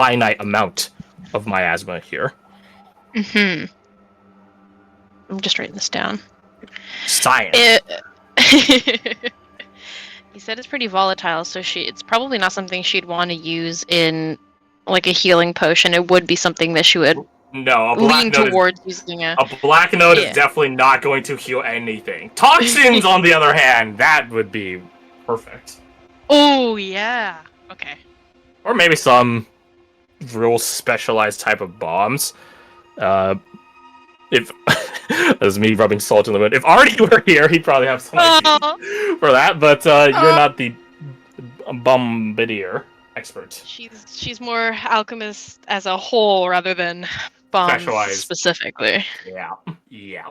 finite amount of miasma here. I'm just writing this down. Science. He said it's pretty volatile, so it's probably not something she'd want to use in like a healing potion. It would be something that she would No, lean towards using a black node is definitely not going to heal anything. Toxins, on the other hand, that would be perfect. Oh yeah. Okay. Or maybe some real specialized type of bombs. If that's me rubbing salt in the wound. If Artie were here, he'd probably have some idea for that. But you're not the bombardier expert. She's more alchemist as a whole rather than bombs specifically. Yeah.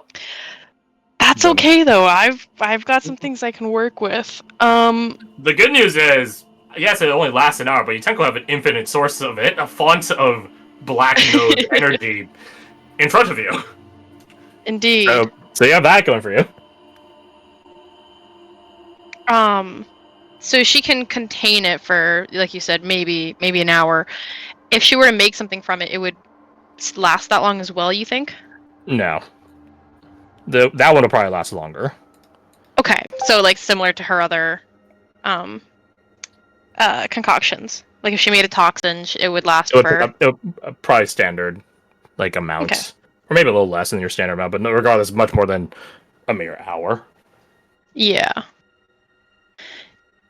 That's okay though. I've got some things I can work with. The good news is, yes, it only lasts an hour, but you technically have an infinite source of it, a font of black node energy in front of you. Indeed. So you have that going for you. So she can contain it for, like you said, maybe an hour. If she were to make something from it, it would last that long as well, you think? No. That one will probably last longer. Okay, so like similar to her other concoctions. Like if she made a toxin, it would last for... probably standard amounts. Okay. Or maybe a little less than your standard amount, but regardless, much more than a mere hour. Yeah.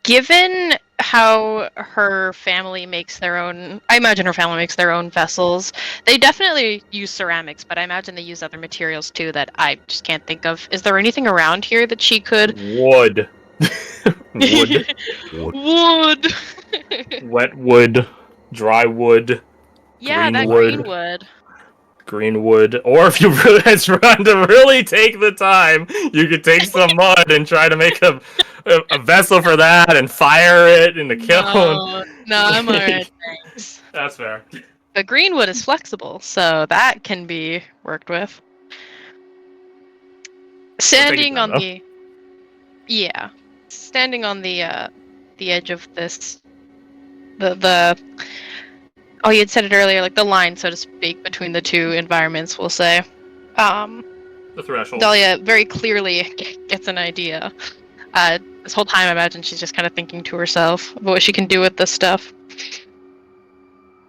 Given how her family makes their own... I imagine her family makes their own vessels. They definitely use ceramics, but I imagine they use other materials too that I just can't think of. Is there anything around here that she could... Wood. Wood. Wet wood. Dry wood. Yeah, that green wood. Green wood. Or if you really trying to really take the time, you could take some mud and try to make a vessel for that and fire it in the kiln. No, I'm alright, thanks. That's fair. The green wood is flexible, so that can be worked with. Standing on the edge of this, oh, you had said it earlier, like the line, so to speak, between the two environments, we'll say. The threshold. Dahlia very clearly gets an idea. This whole time, I imagine she's just kind of thinking to herself of what she can do with this stuff.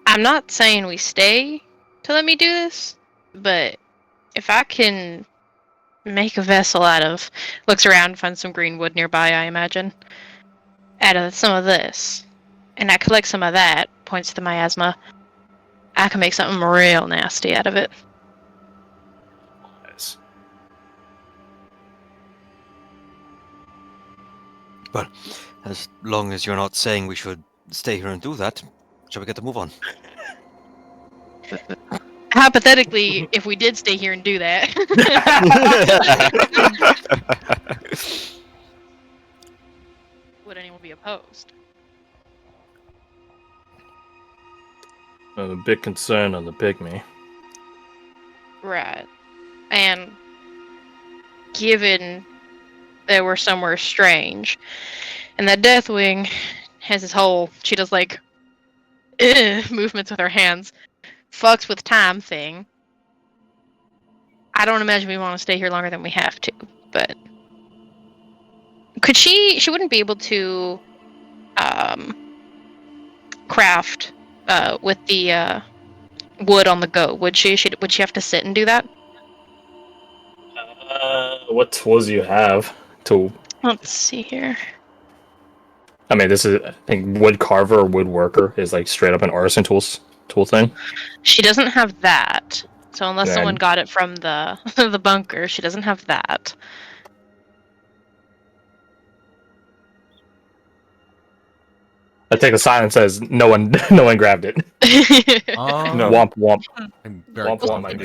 I'm not saying we stay to let me do this, but if I can make a vessel out of... Looks around, finds some green wood nearby, I imagine. Out of some of this. And I collect some of that, points to the miasma. I can make something real nasty out of it. Nice. Well, as long as you're not saying we should stay here and do that, shall we get the move on? Hypothetically, if we did stay here and do that. Would anyone be opposed? I'm a bit concerned on the pygmy. Right. And given that we're somewhere strange, and that Deathwing has his whole, she does like movements with her hands, fucks with time thing. I don't imagine we want to stay here longer than we have to, but could she wouldn't be able to craft with the wood on the go, would she? Would she have to sit and do that? What tools do you have to... Let's see here. I mean, this is, I think, wood carver or woodworker is like straight up an artisan tool thing. She doesn't have that. So unless someone got it from the the bunker, she doesn't have that. I take a sign and says, no one grabbed it. No. Womp womp. I'm very Womp womp.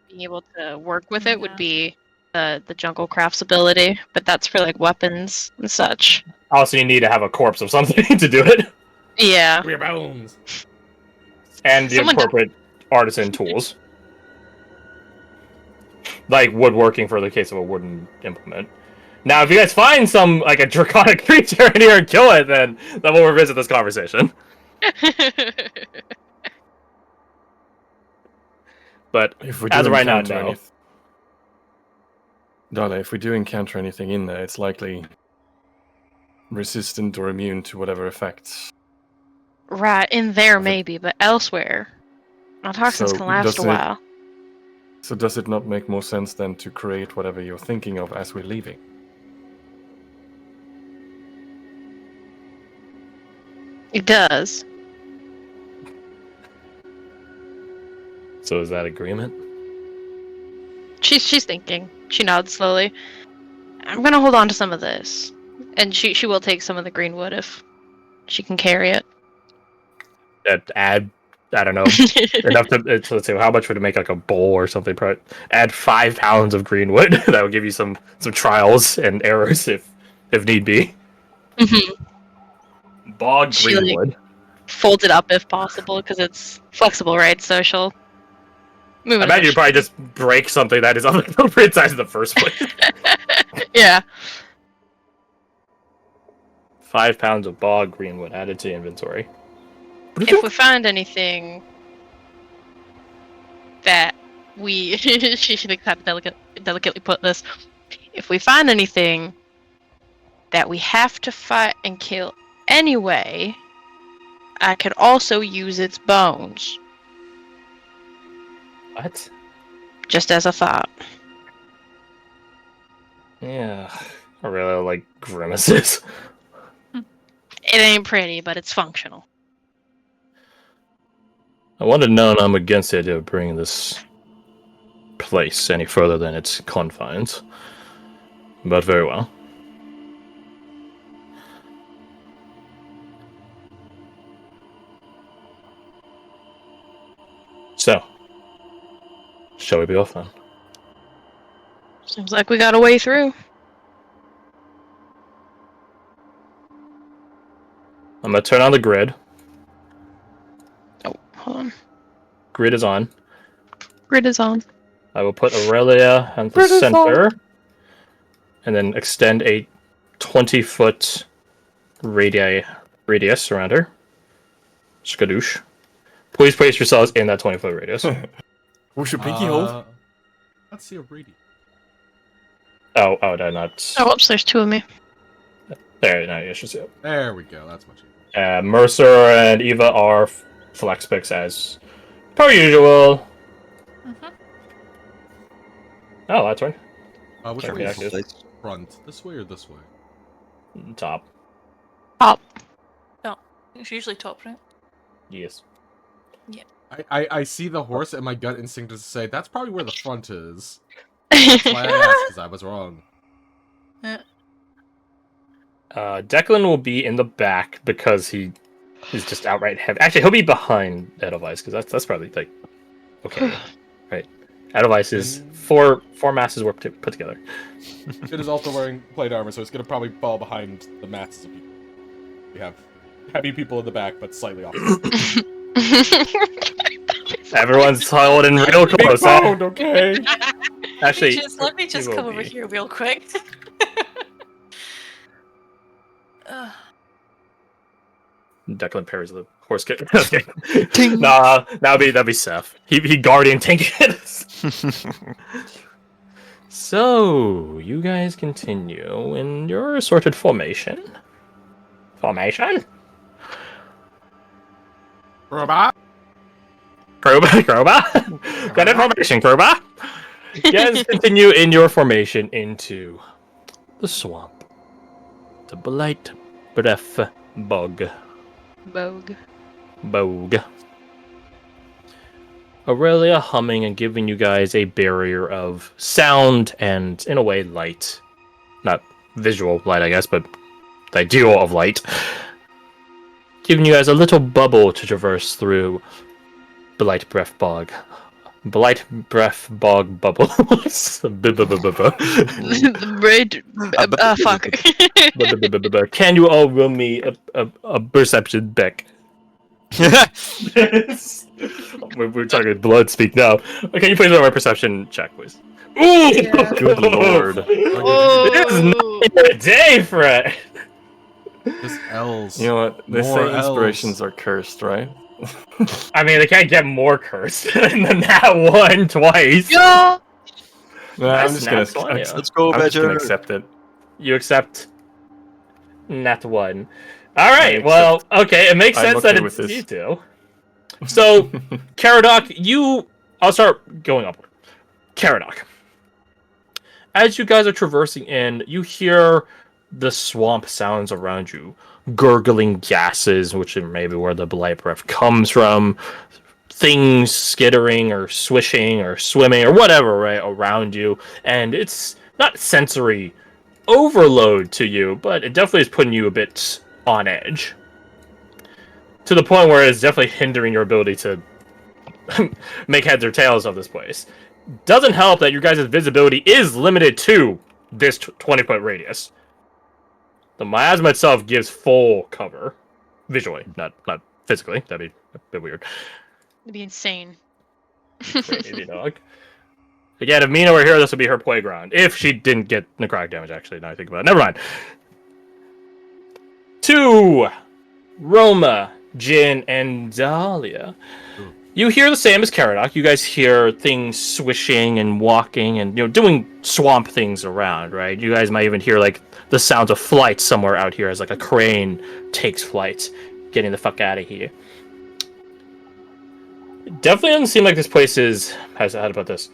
Being able to work with it would be the jungle crafts ability, but that's for like weapons and such. Also, you need to have a corpse of something to do it. Yeah. Your bones. And the appropriate artisan tools. Like woodworking for the case of a wooden implement. Now, if you guys find some, like, a draconic creature in here and kill it, then we'll revisit this conversation. But If we as do of right now, encounter no. anything, Dale, if we do encounter anything in there, it's likely resistant or immune to whatever effects. Right, in there Of it. maybe, but elsewhere, toxins So can last does a it- while. So does it not make more sense then to create whatever you're thinking of as we're leaving? It does. So is that agreement? She's thinking. She nods slowly. I'm gonna hold on to some of this. And she will take some of the green wood if she can carry it. That add, I don't know, enough to let's say how much would it make like a bowl or something? Probably add 5 pounds of green wood. That would give you some trials and errors if need be. Bogged She, green like, wood. Fold it up if possible, because it's flexible, right? So she'll move I it. imagine you probably just break something that is appropriate size in the first place. Yeah. 5 pounds of bogged green wood added to inventory. If we find anything that we she thinks how to delicately put this. If we find anything that we have to fight and kill anyway, I could also use its bones. What? Just as a thought. Yeah, I really like grimaces. It ain't pretty, but it's functional. I want to know I'm against the idea of bringing this place any further than its confines. But very well. So, shall we be off then? Seems like we got a way through. I'm gonna turn on the grid. Oh, hold on. Grid is on. Grid is on. I will put Aurelia at the Grid is center, and then extend a 20-foot radius around her. Skadoosh. Please place yourselves in that 20-foot radius. What's your pinky hold? Let's see a radius. Oh, no, not. Oh, whoops, there's two of me. There, now you should see it. There we go. That's much easier. Mercer and Eva are flex picks as per usual. Oh, that's right. Which Sure, way yeah, is it the front? This way or this way? Top. Top. It's usually top, right? Yes. I see the horse, and my gut instinct is to say that's probably where the front is. That's why I asked, because I was wrong. Declan will be in the back because he is just outright heavy. Actually, he'll be behind Edelweiss because that's probably like okay, right? Edelweiss is four masses were put together. It is also wearing plate armor, so it's gonna probably fall behind the masses of people. We have heavy people in the back, but slightly off. Everyone's holding real Big close. boned, okay? Actually, Let me just he will come over be. here real quick. Declan parries the horse kick. Okay. Nah, that'd be Seth. He guardian tank it. So you guys continue in your assorted formation. Formation. Robot? Crowbar. Get information, Crowbar. You guys continue in your formation into the swamp. The Blight Breath Bog. Bogue. Aurelia humming and giving you guys a barrier of sound and, in a way, light. Not visual light, I guess, but the ideal of light. Giving you guys a little bubble to traverse through Blight Breath Bog. Blight Breath Bog bubbles. Fuck. Can you all roll me a perception deck? We're talking blood speak now. Can you please roll my perception check, please? Ooh! Yeah. Good lord. It is not a day, Fred! This L's. You know what? They More say inspirations are cursed, right? I mean, they can't get more cursed than that one twice. Yeah. No, I'm Nice just gonna. nat 20, yeah. Let's go, I'm just gonna Badger. accept it. You accept nat 1. All right. accept- Well, okay. It makes I'm sense that okay with it's this. you two. So, Caradoc, I'll start going upward. Caradoc. As you guys are traversing in, you hear the swamp sounds around you. Gurgling gases, which is maybe where the blight breath comes from. Things skittering or swishing or swimming or whatever, right, around you. And it's not sensory overload to you, but it definitely is putting you a bit on edge. To the point where it's definitely hindering your ability to make heads or tails of this place. Doesn't help that your guys' visibility is limited to this 20-foot radius. The miasma itself gives full cover. Visually, not physically. That'd be a bit weird. It'd be insane. Crazy dog. Again, if Mina were here, this would be her playground. If she didn't get necrotic damage, actually, now I think about it. Never mind. 2. Roma, Jin, and Dahlia. You hear the same as Caradoc. You guys hear things swishing and walking and doing swamp things around, right? You guys might even hear like the sounds of flight somewhere out here as like a crane takes flight, getting the fuck out of here. It definitely doesn't seem like this place is how to put this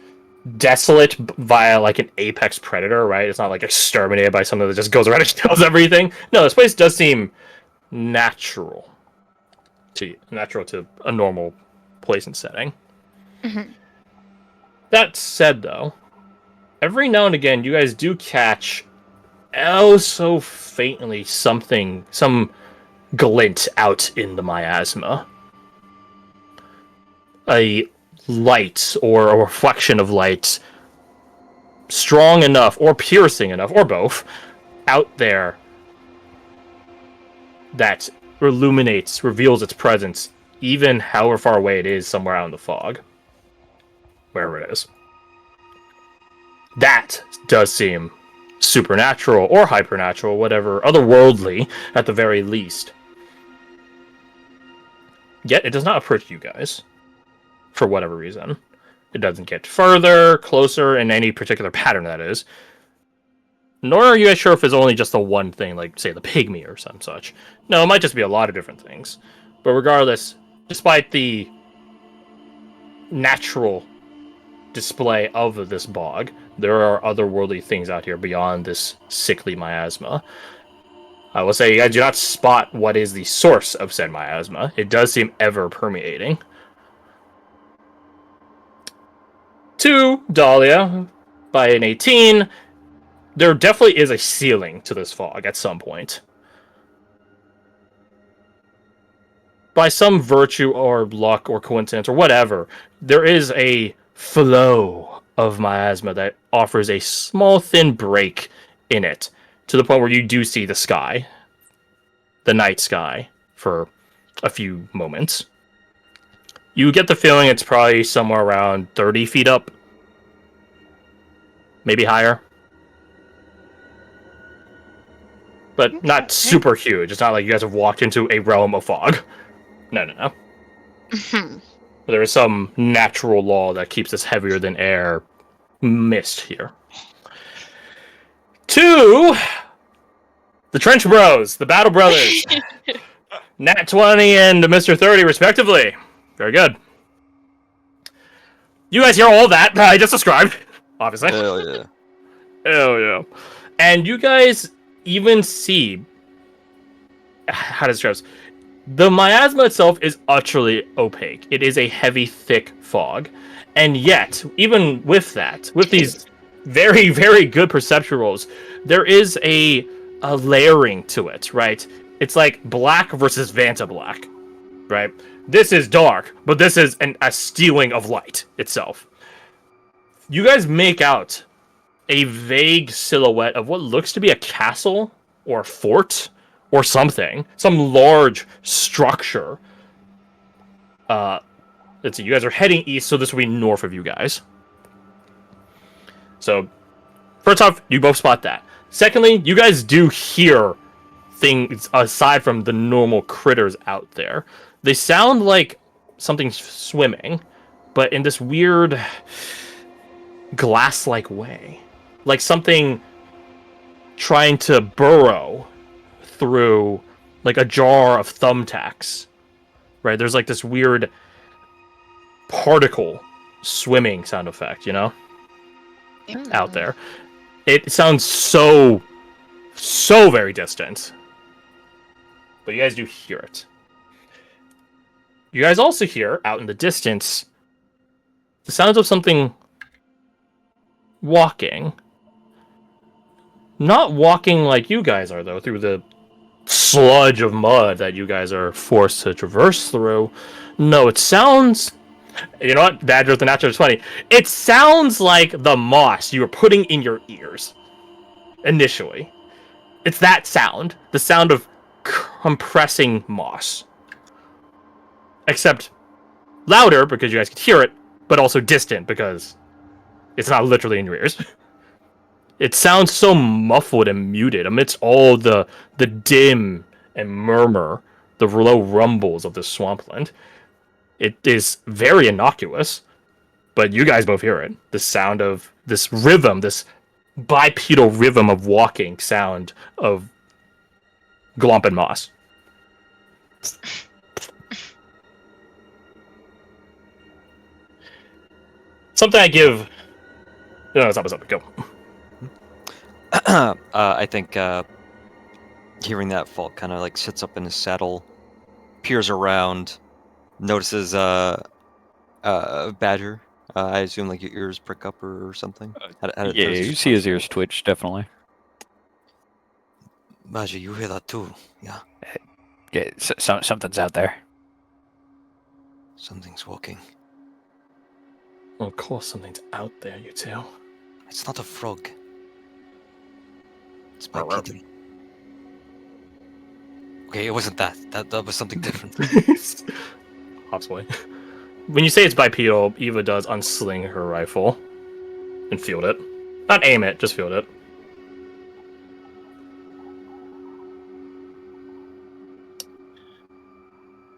desolate via like an apex predator, right? It's not like exterminated by something that just goes around and kills everything. No, this place does seem natural to a normal place and setting. Mhm. That said, though, every now and again you guys do catch so faintly some glint out in the miasma. A light or a reflection of light strong enough or piercing enough or both out there that reveals its presence, even however far away it is, somewhere out in the fog. Wherever it is. That does seem supernatural or hypernatural, whatever, otherworldly at the very least. Yet it does not approach you guys, for whatever reason. It doesn't get further, closer, in any particular pattern, that is. Nor are you guys sure if it's only just the one thing, like, say, the pygmy or some such. No, it might just be a lot of different things. But regardless, despite the natural display of this bog, there are otherworldly things out here beyond this sickly miasma. I will say you guys do not spot what is the source of said miasma. It does seem ever permeating. 2, Dahlia, by an 18, there definitely is a ceiling to this fog at some point. By some virtue or luck or coincidence or whatever, there is a flow of miasma that offers a small thin break in it, to the point where you do see the sky, the night sky, for a few moments. You get the feeling it's probably somewhere around 30 feet up, maybe higher. But not super huge. It's not like you guys have walked into a realm of fog. No. Mhm. There is some natural law that keeps this heavier than air mist here. 2, the Trench Bros, the Battle Brothers. Nat 20 and Mr. 30, respectively. Very good. You guys hear all that I just described, obviously. Hell yeah. Hell yeah. And you guys even see... How to describe this? The miasma itself is utterly opaque. It is a heavy, thick fog. And yet, even with that, with these very, very good perception rolls, there is a layering to it, right? It's like black versus Vanta black, right? This is dark, but this is a stealing of light itself. You guys make out a vague silhouette of what looks to be a castle or a fort or something, some large structure. Let's see, you guys are heading east, so this will be north of you guys. So, first off, you both spot that. Secondly, you guys do hear things aside from the normal critters out there. They sound like something swimming, but in this weird glass-like way. Like something trying to burrow through like a jar of thumbtacks. Right? There's like this weird particle swimming sound effect, you know? Out there. It sounds so very distant. But you guys do hear it. You guys also hear, out in the distance, the sounds of something walking. Not walking like you guys are, though, through the sludge of mud that you guys are forced to traverse through. No, it sounds... You know what? Bad joke, the natural is funny. It sounds like the moss you were putting in your ears. Initially. It's that sound. The sound of compressing moss. Except louder, because you guys can hear it, but also distant, because it's not literally in your ears. It sounds so muffled and muted amidst all the dim and murmur, the low rumbles of the swampland. It is very innocuous, but you guys both hear it. The sound of this rhythm, this bipedal rhythm of walking sound of glomp and moss. Something I give... No, stop, go. I think hearing that, Falk kind of like sits up in his saddle, peers around, notices Badger. I assume like your ears prick up or something. Yeah, you see his ears twitch, definitely. Badger, you hear that too? Yeah. Yeah, something's out there. Something's walking. Well, of course something's out there, you two. It's not a frog. It's Ruh, ruh. bipedal. Okay, it wasn't that. That was something different. Hops away. When you say it's bipedal, Eva does unsling her rifle and field it. Not aim it, just field it.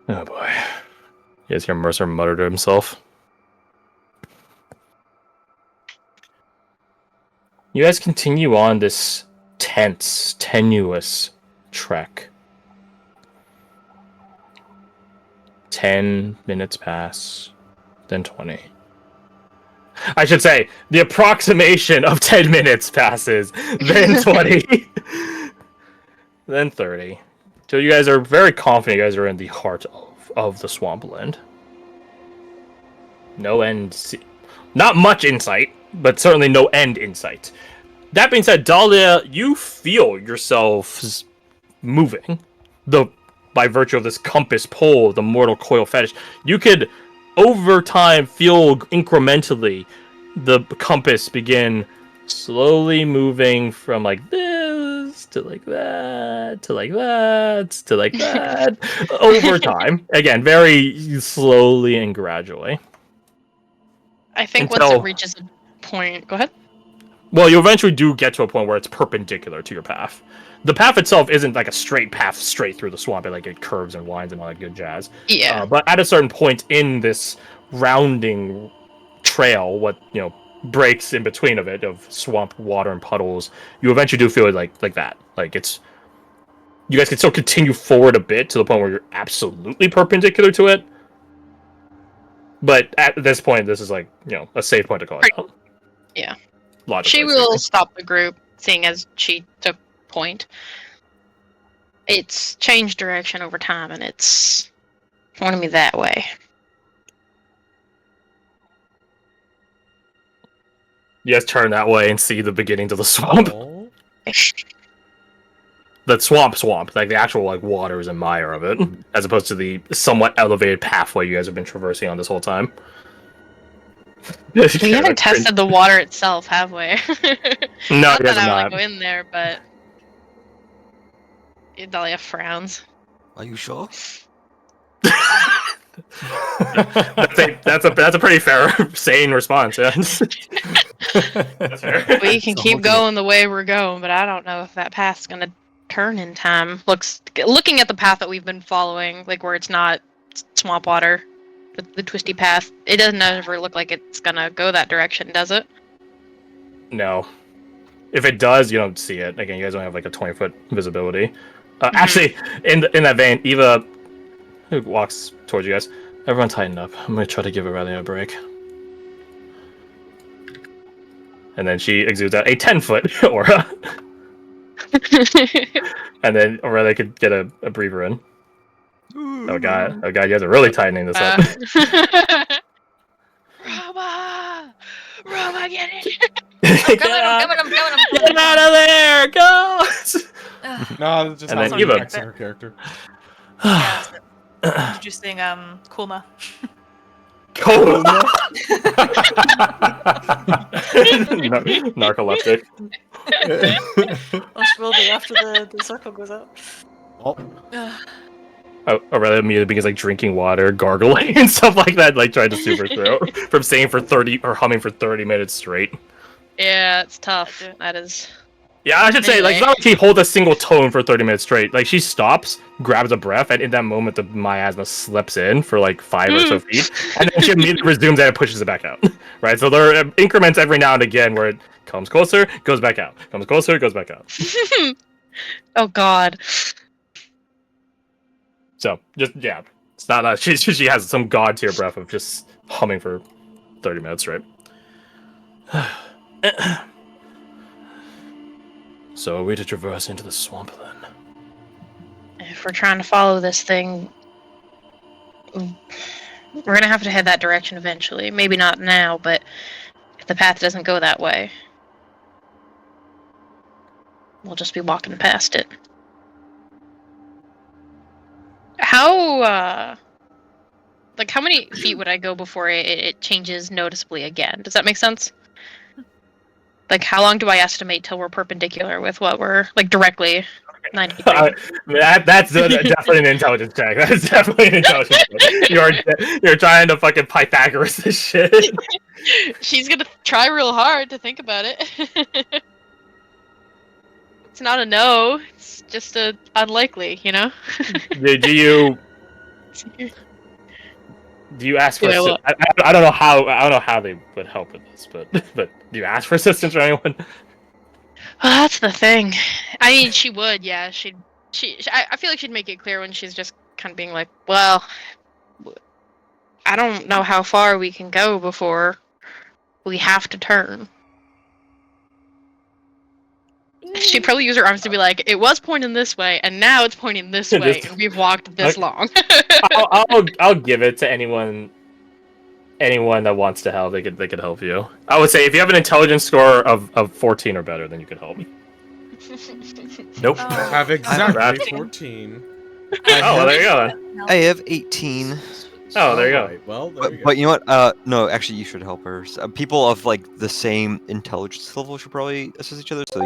Oh boy. You guys hear Mercer mutter to himself. You guys continue on this tense, tenuous trek. 10 minutes pass, then 20. I should say, the approximation of 10 minutes passes, then 20, then 30. So you guys are very confident you guys are in the heart of the swampland. No end... Not much insight, but certainly no end in sight. That being said, Dahlia, you feel yourselves moving. By virtue of this compass pole, the mortal coil fetish, you could, over time, feel incrementally the compass begin slowly moving from like this to like that to like that to like that over time. Again, very slowly and gradually. I think once it reaches a point... Go ahead. Well, you eventually do get to a point where it's perpendicular to your path. The path itself isn't like a straight path straight through the swamp. It curves and winds and all that good jazz. Yeah. But at a certain point in this rounding trail, what, breaks in between of it, of swamp water and puddles, you eventually do feel it like that. Like it's... You guys can still continue forward a bit to the point where you're absolutely perpendicular to it. But at this point, this is like, a safe point to call it out. Yeah. Logically She will speaking. stop the group, seeing as she took point. It's changed direction over time, and it's pointing me that way. You guys turn that way and see the beginnings of the swamp. Oh. The swamp, like the actual waters and mire of it, as opposed to the somewhat elevated pathway you guys have been traversing on this whole time. We haven't tested the water itself, have we? No, Not you guys that I have want not. to go in there, but Dahlia frowns. Are you sure? That's a pretty fair, sane response. Yeah. That's fair. We can keep going the way we're going, but I don't know if that path's gonna turn in time. Looking at the path that we've been following, like where it's not swamp water, the twisty path. It doesn't ever look like it's gonna go that direction, does it? No. If it does, you don't see it. Again, you guys don't have like a 20-foot visibility. Actually, in that vein, Eva, who walks towards you guys, everyone tighten up. I'm gonna try to give Aurelia a break. And then she exudes out a 10-foot aura. And then Aurelia could get a breather in. Oh god, you guys are really tightening this up. Roma, get in! Get out of there! Go! No, that's just And how then she Eva. acts in her character. Introducing Kuma. Coma. Narcoleptic. Well, she will be after the circle goes out. Oh, Aurelia immediately begins like drinking water, gargling, and stuff like that, like trying to soothe her throat from saying for 30 or humming for 30 minutes straight. Yeah, it's tough. That is. Yeah, I should say, like, it's not like she holds a single tone for 30 minutes straight. Like, she stops, grabs a breath, and in that moment, the miasma slips in for like 5 or so feet, and then she immediately resumes and pushes it back out. Right? So there are increments every now and again where it comes closer, goes back out. Comes closer, goes back out. Oh god. So, just, yeah. It's not, she has some god tier breath of just humming for 30 minutes straight. So, are we to traverse into the swamp then? If we're trying to follow this thing, we're gonna have to head that direction eventually. Maybe not now, but if the path doesn't go that way, we'll just be walking past it. How many feet would I go before it changes noticeably again? Does that make sense? Like, how long do I estimate till we're perpendicular with what we're, like, directly 90 degrees? That's definitely an intelligence check. That's definitely an intelligence check. You're trying to fucking Pythagoras this shit. She's gonna try real hard to think about it. It's not a no. It's just a unlikely, you know. Do you ask for? Yeah, well- I don't know how they would help with this, but do you ask for assistance from anyone? Well, that's the thing. I mean, she would, yeah. I feel like she'd make it clear when she's just kind of being like, well, I don't know how far we can go before we have to turn. She'd probably use her arms to be like, it was pointing this way, and now it's pointing this way, and we've walked this long. I'll give it to anyone that wants to help. They could help you. I would say if you have an intelligence score of 14 or better, then you could help me. Nope. I have exactly 14. Oh, well, there you go. I have 18. Oh, there you go. Alright, well, there you go. But you know what? No, actually, you should help her. People of like the same intelligence level should probably assist each other, so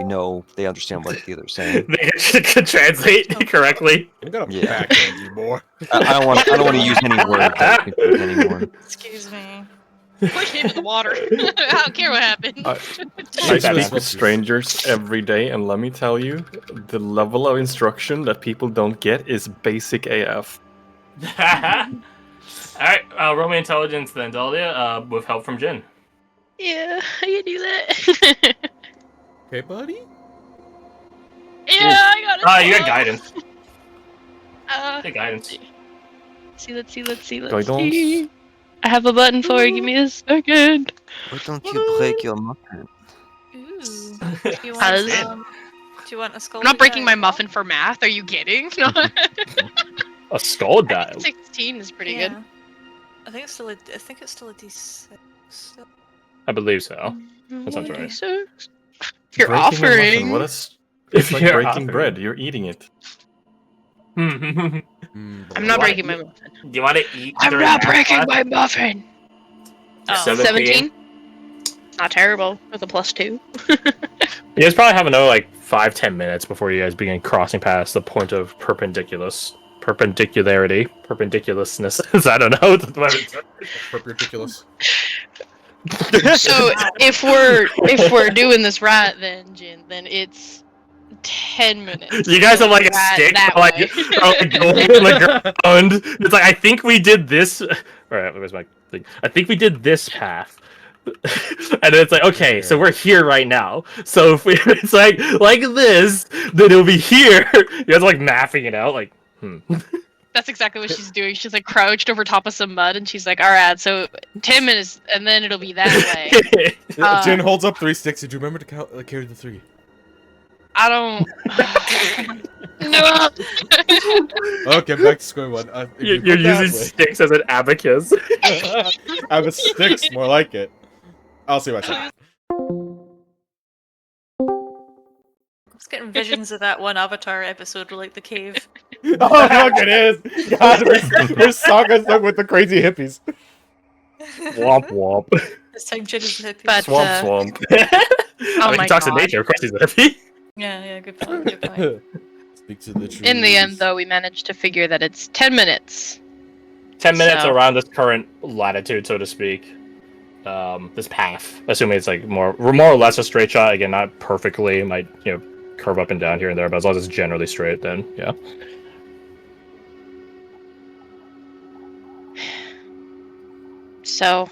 they understand what the other's saying. They could translate correctly. I'm gonna Yeah. backhand you more. I don't want to use any words that I can use anymore. Excuse me. Push him in the water. I don't care what happens. I Batman. speak with strangers every day, and let me tell you, the level of instruction that people don't get is basic AF. Alright, roll me intelligence then, Dahlia, with help from Jin. Yeah, I can do that. Okay, buddy? Yeah, I got it. You got guidance. Uh, Get guidance. let's see. Guidance. I have a button for it. Give me a second. Why don't you break your muffin? Ooh. How's- Do you want a skull? I'm not breaking my muffin for math. Are you kidding? No. A skull die. 16 is pretty good. I think it's still a D6. Still. I believe so. That sounds right. So, you're Breaking a muffin, offering. what is? It's like You're breaking offering. bread. You're eating it. Do I'm not breaking my muffin. you want to eat? I'm during not math breaking class? my muffin. Oh. 17? Not terrible. With a +2. You guys probably have another like 5-10 minutes before you guys begin crossing past the point of perpendicularity. Perpendiculousness. I don't know. Ridiculous. So if we're doing this right, then Jin, then it's 10 minutes. You guys to have like a that- stick, that like, way. going on the ground. It's like I think we did this. All right, where's my thing? I think we did this path. And then it's like, okay, so we're here right now. So if we, it's like this, then it'll be here. You guys are like mapping it out, like, That's exactly what she's doing. She's like crouched over top of some mud, and she's like, "All right, so 10 minutes, and then it'll be that way." Jin holds up 3 sticks. Did you remember to carry the 3? I don't. No. Okay, back to square one. If you You're put that using way- sticks as an abacus. I have a sticks, more like it. I'll see myself. I was getting visions of that one Avatar episode with like the cave. Oh, look, it is! God, we're sung with the crazy hippies. Womp womp. This time Jin is the hippie. But Swamp. oh I mean, my he talks to God. nature, of course he's a hippie. Yeah, good point, good point. Speak to the trees. In the end, though, we managed to figure that it's 10 minutes. 10 minutes So- around this current latitude, so to speak. This path, assuming it's like more or less a straight shot. Again, not perfectly. It might curve up and down here and there, but as long as it's generally straight, then yeah. So,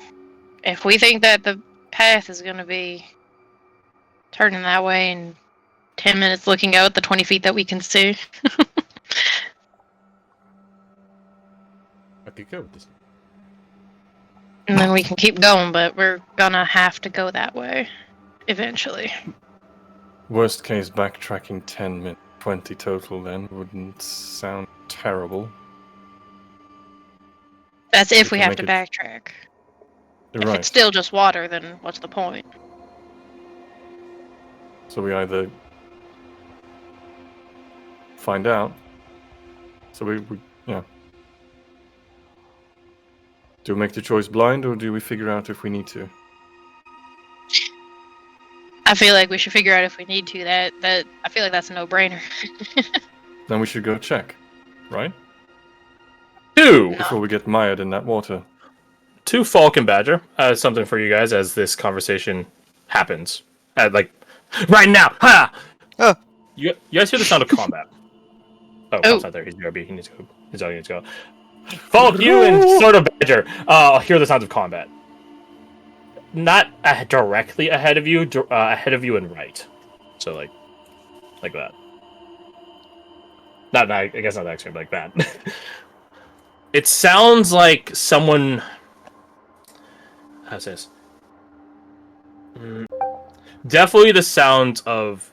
if we think that the path is going to be turning that way in 10 minutes looking out the 20 feet that we can see, I could go with this. and then we can keep going, but we're gonna have to go that way eventually. Worst case, backtracking 10 minutes, 20 total then wouldn't sound terrible. That's if We we can have to make backtrack. You're If right. it's still just water, then what's the point? So we either find out. So we yeah. Do we make the choice blind, or do we figure out if we need to? I feel like we should figure out if we need to. That I feel like that's a no-brainer. Then we should go check, right? 2 Before we get mired in that water. Falcon Badger. Something for you guys as this conversation happens. Like right now. Ha! Oh. You guys hear the sound of combat. Oh, Oh. Tom's not there. He's BRB. He needs to go. He's all he needs to go. Falk, you and sort of Badger. I'll hear the sounds of combat. Not directly ahead of you. Ahead of you and right. So like that. Not I guess not that extreme, like that. It sounds like someone. How's this? Definitely the sound of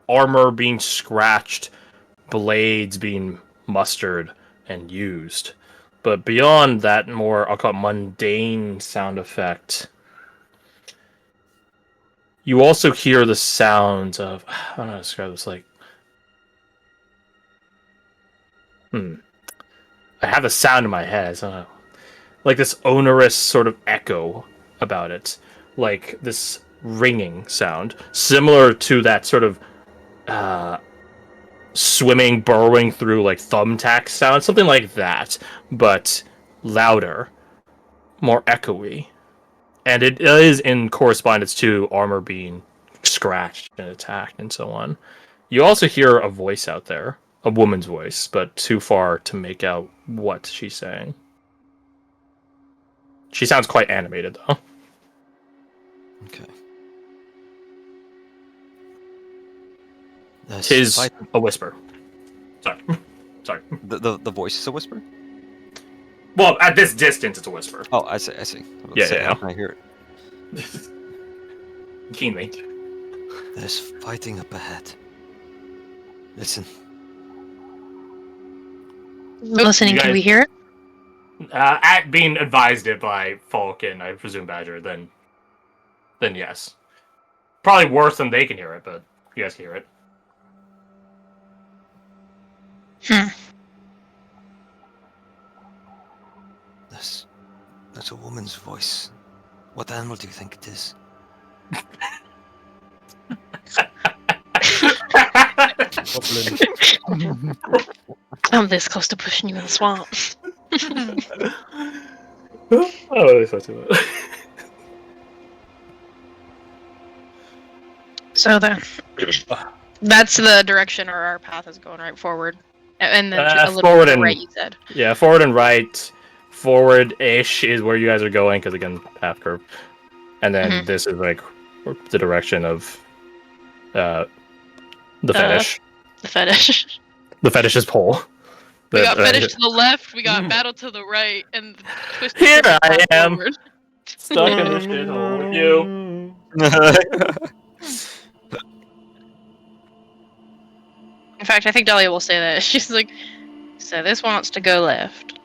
armor being scratched, blades being mustered and used. But beyond that more, I'll call it mundane sound effect, you also hear the sounds of, I don't know how to describe this, like, I have a sound in my head, so I don't know. Like this onerous sort of echo about it. Like this ringing sound. Similar to that sort of swimming, burrowing through like thumbtack sound. Something like that. But louder. More echoey. And it is in correspondence to armor being scratched and attacked and so on. You also hear a voice out there. A woman's voice, but too far to make out what she's saying. She sounds quite animated, though. Okay. Tis a whisper. Sorry. Sorry. The voice is a whisper? Well, at this distance, it's a whisper. Oh, I see. I was about to Yeah, say, yeah. how can I hear it? Keenly. There's fighting up ahead. Listen. Listening, You can guys- we hear it? At being advised it by Falk and I presume Badger, then yes. Probably worse than they can hear it, but you guys can hear it. That's a woman's voice. What animal do you think it is? I'm this close to pushing you in the swamp. Oh, that's not too bad. So then, That's the direction our path is going, right? Forward. And then a little forward to the and right, you said. Yeah, forward and right. Forward-ish is where you guys are going, because again, path curve. And then this is like the direction of the fetish. The fetish. The fetish's pole. We got fetish to the left, we got battle to the right, and twist. Here I am, stuck in the shithole with you. In fact, I think Dahlia will say that. She's like, so this wants to go left.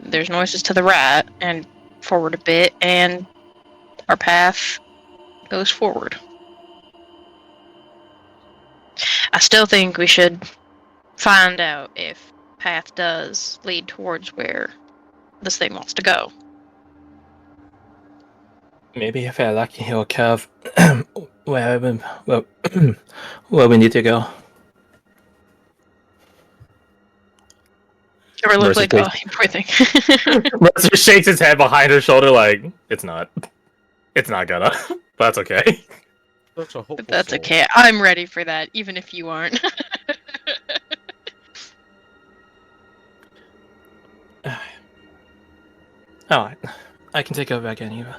There's noises to the right and forward a bit, and our path goes forward. I still think we should find out if path does lead towards where this thing wants to go. Maybe if we're lucky, he'll curve where we need to go. Or look Mercy, like, please. oh, poor thing. Mercer shakes his head behind her shoulder like, it's not gonna. But that's okay. Such a hopeful But that's soul. okay. I'm ready for that, even if you aren't. Alright. I can take over again, Eva.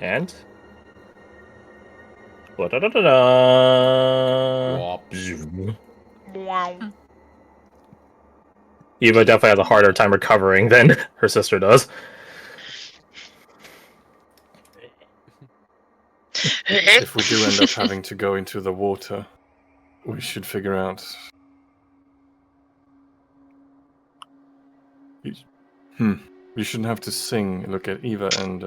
And? Wop. Wow. Eva definitely has a harder time recovering than her sister does. If we do end up having to go into the water, we should figure out. You shouldn't have to sing. Look at Eva and.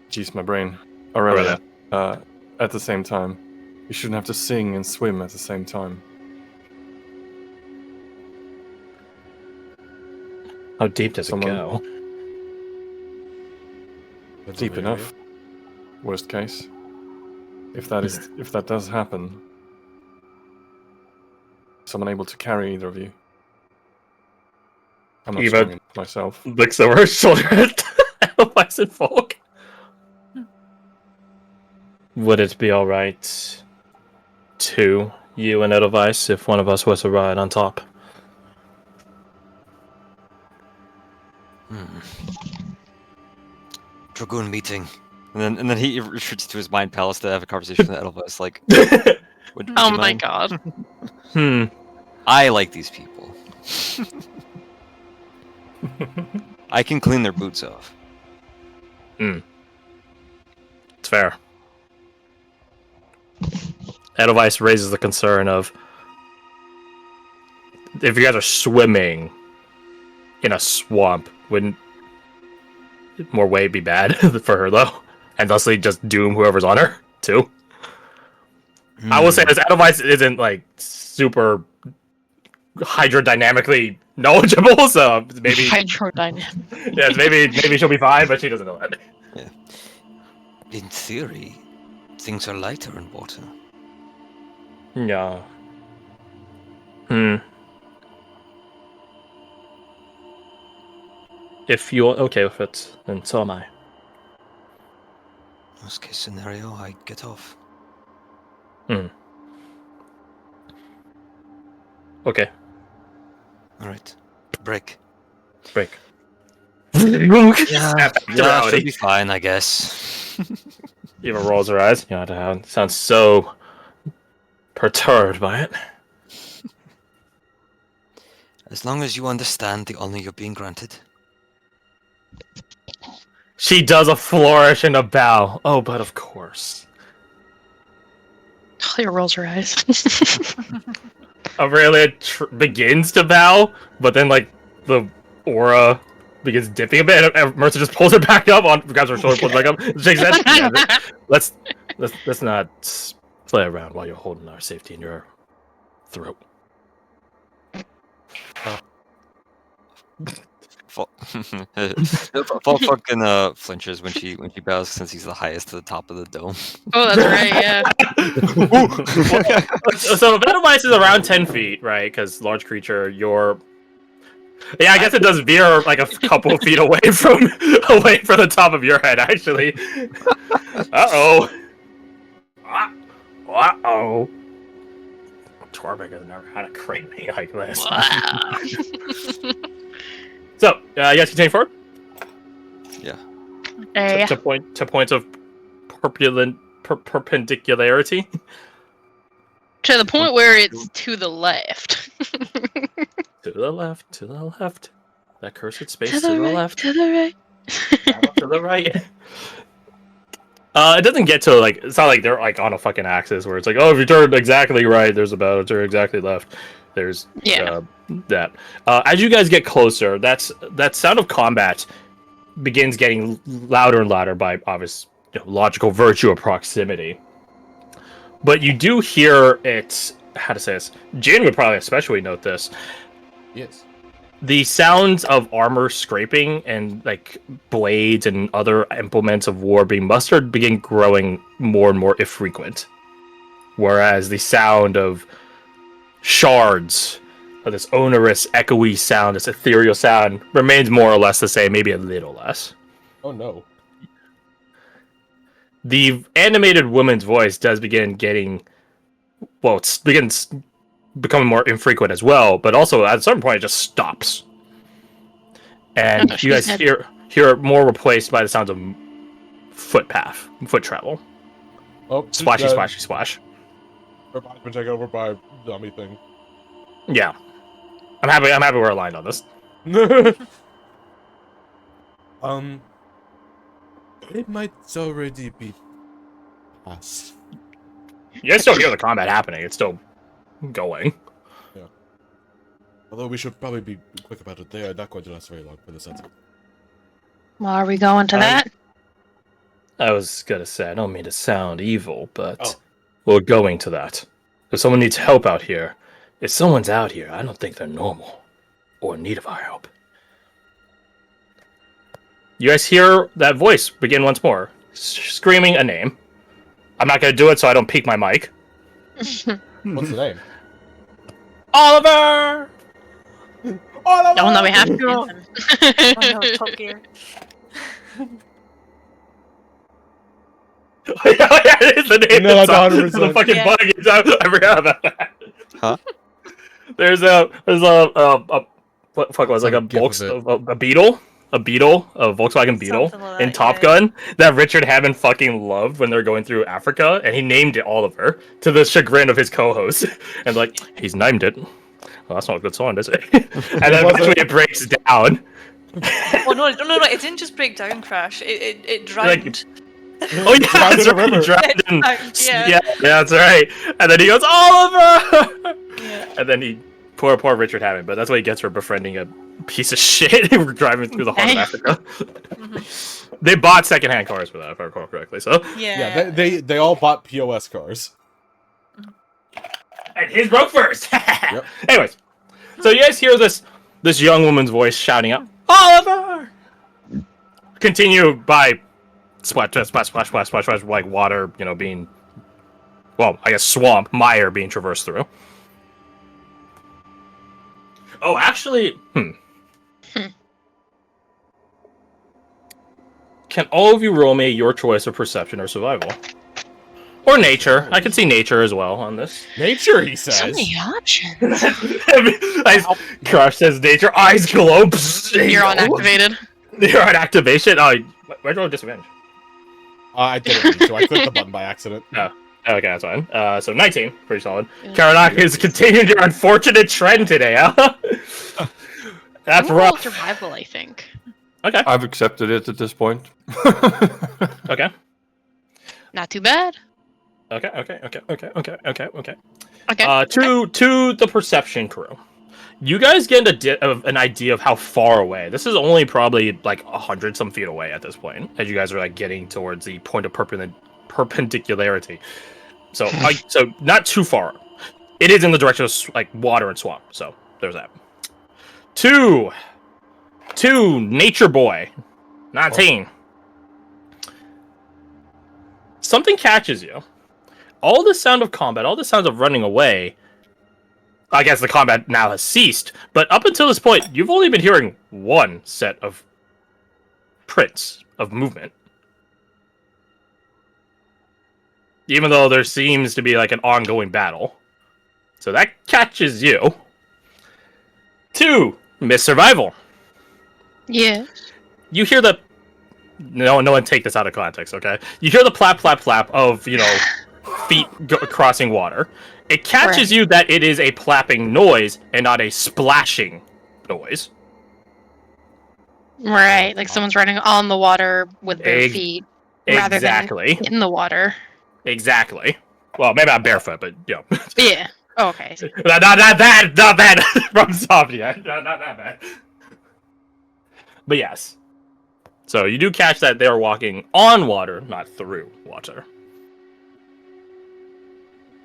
Geez, my brain. Aurelia. At the same time. You shouldn't have to sing and swim at the same time. How deep does Someone- it go? That's Deep a very- enough. Worst case. If that does happen, someone able to carry either of you. I'm not Eva- strong enough myself. Looks over her shoulder at Edelweiss and Folk. Would it be alright to you and Edelweiss if one of us was to ride on top? Dragoon meeting. And then he retreats to his mind palace to have a conversation with Edelweiss. Like, would Oh you my mind? god. I like these people. I can clean their boots off. It's fair. Edelweiss raises the concern of if you guys are swimming in a swamp, wouldn't more weight be bad for her though? And thusly just doom whoever's on her too. I will say this, Edelweiss isn't like super hydrodynamically knowledgeable, so maybe Hydrodynamic. yeah, maybe she'll be fine, but she doesn't know that. In theory, things are lighter in water. Yeah. If you're okay with it, then so am I. Worst case scenario, I get off. Okay, Alright. Break. break. Yeah, Back to should reality. be fine, I guess. Eva rolls her eyes. Yeah, that sounds so perturbed by it. As long as you understand the honor you're being granted. She does a flourish and a bow. Oh, but of course. Talia rolls her eyes. Aurelia begins to bow, but then like the aura begins dipping a bit, and Mercer just pulls her back up, grabs her shoulder, pulls her back up, shakes her head. Yeah, let's not play around while you're holding our safety in your throat. Fall fucking flinches when she bows since he's the highest to the top of the dome. Oh, that's right, yeah. So if Edelweiss is around 10 feet, right? Because large creature, you're... Yeah, I guess it does veer like a couple of feet away from the top of your head, actually. Uh-oh. Uh-oh. Torbeck has never had a crate made like this. Wow. So, you guys continue forward Yeah. to points of perpendicularity. To the point where it's to the left. To the left, to the left. That cursed space to to the the right, left. to the right. To the right. It doesn't get to like, it's not like they're like on a fucking axis where it's like, oh, if you turn exactly right, there's a battle. Turn exactly left, there's that. As you guys get closer, that sound of combat begins getting louder and louder by obvious logical virtue of proximity. But you do hear it. How to say this? Jin would probably especially note this. Yes. The sounds of armor scraping and like blades and other implements of war being mustered begin growing more and more infrequent. Whereas the sound of shards, of this onerous, echoey sound, this ethereal sound, remains more or less the same, maybe a little less. Oh no. The animated woman's voice does begin getting, well, it begins becoming more infrequent as well, but also at a certain point it just stops. And you guys hear it more replaced by the sounds of foot travel. Oh, Splashy, splashy, splash. Everybody's been taken over by zombie thing. Yeah. I'm happy we're aligned on this. It might already be past. You guys still hear the combat happening. It's still going. Yeah. Although we should probably be quick about it. They are not going to last very long for the sense. Well, are we going to that? I was gonna say, I don't mean to sound evil, but we're going to that. If someone needs help out here, if someone's out here, I don't think they're normal or in need of our help. You guys hear that voice begin once more, screaming a name. I'm not gonna do it so I don't peek my mic. What's the name? Oliver! Oliver! Oh no, we have to. Oh no, Top Gear. Yeah, it is the name. No, that's of 100%. the fucking Yeah. bug. I forgot about that. Huh? There's a what the fuck was it, like a Beetle, a Volkswagen Beetle Something like in that, Top yeah. Gun that Richard Hammond fucking loved when they were going through Africa, and he named it Oliver to the chagrin of his co-host. And like, he's named it. Well, that's not a good song, is it? And then eventually it breaks down. Oh no, it didn't just break down, Crash. It drowned. Oh yeah, that's right. He drowned in, Yeah. yeah, that's right. And then he goes, Oliver! Yeah. And then he, poor Richard Hammond, but that's what he gets for befriending a piece of shit. We're driving through the heart of Africa. They bought secondhand cars for that, if I recall correctly. So Yeah, they all bought POS cars. and his broke first. Yep. Anyways, so you guys hear this young woman's voice shouting out, Oliver! Continue by splash, like water, being, well, I guess swamp, mire being traversed through. Oh, actually, Can all of you roll me your choice of perception or survival? Or nature. I can see nature as well on this. Nature, he says. So many options. Crush says nature. Eyes glow. You're unactivated. You're on activation. Oh, where'd you roll disadvantage? I didn't mean to. I clicked the button by accident. Oh, okay, that's fine. So 19, pretty solid. Karanaka is continuing your unfortunate trend today, huh? That's I'm gonna roll rough. survival, I think. Okay. I've accepted it at this point. Okay. Not too bad. Okay. Okay. To the perception crew. You guys get an idea of how far away. This is only probably like 100 some feet away at this point, as you guys are like getting towards the point of perpendicularity. So, so not too far. It is in the direction of like water and swamp. So there's that. Two, Nature Boy, 19. Something catches you. All the sound of combat, all the sounds of running away. I guess the combat now has ceased, but up until this point, you've only been hearing one set of prints of movement. even though there seems to be like an ongoing battle. So that catches you. 2, miss survival. Yeah. You hear the no one take this out of context, okay? You hear the plap plap plap of feet crossing water. It catches you that it is a plapping noise and not a splashing noise. Right, like someone's running on the water with bare feet rather than in the water. Exactly. Well, maybe not barefoot, but Yeah. Oh, okay. not that from Zomnia. Not that bad. But yes. So you do catch that they're walking on water, not through water.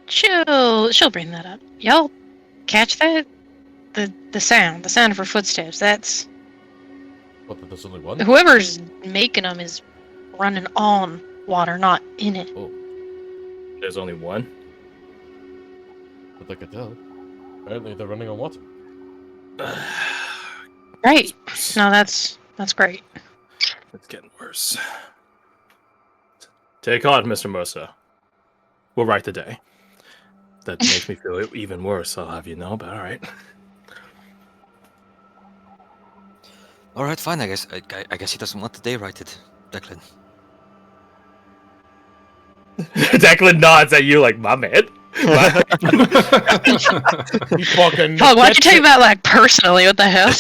She'll bring that up. Y'all catch that? The sound of her footsteps. That's What? There's only one. whoever's making them is running on water, not in it. Oh, There's only one. but I could tell. Apparently, they're running on water. Right. No, that's great. It's getting worse. Take heart, Mr. Mercer. We'll write the day. That makes me feel even worse, I'll have you know, but alright. Alright, fine, I guess he doesn't want the day righted, Declan. Declan nods at you like, my man. You fucking. Oh, why'd you take that like personally? What the hell?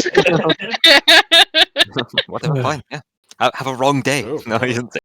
Whatever, fine, yeah. Have a wrong day. Oh. No, he didn't say